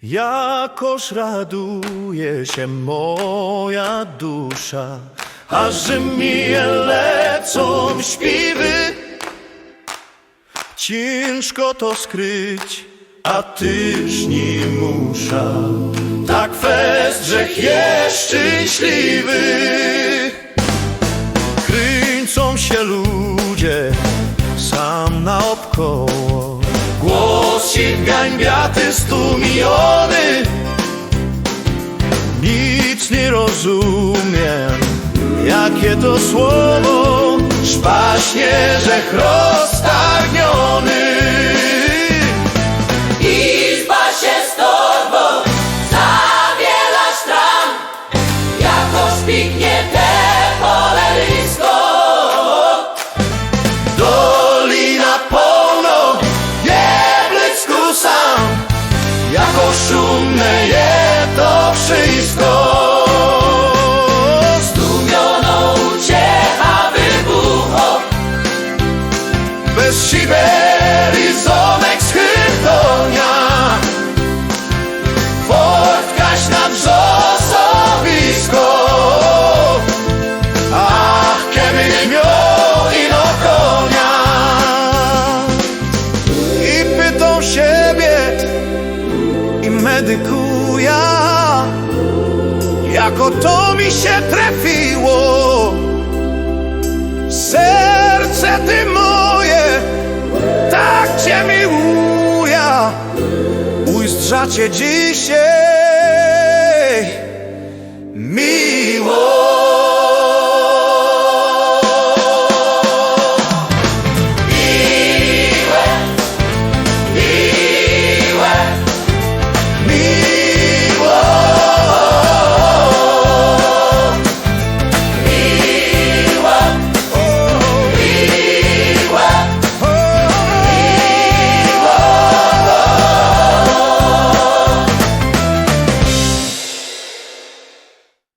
Jakoż raduje się moja dusza, a że mi lecą śpiwy. Ciężko to skryć, a tyż nie musza. Tak westrzech jest szczęśliwy. Kręcą się ludzie sam naokoło. Głos się gańbiaty stłumiony. Nic nie rozumiem, jakie to słowo szpaśnierzech roztargniony. Izba się z torbą zawiela stran, jakoż piknie te polerisko. Dolina polno, jeblecku sam, jako szumne je to wszystko. Zdumiono uciecha wybucho, Bez Siberii zomek z Chyrtonia, Fortkaś na brzosowisko. Ach, kiedyś miał ino konia. I pytą siebie i medykuja, jako to mi się trafiło. Serce ty moje, tak cię miłuja, uzdrzacie dzisiaj mi.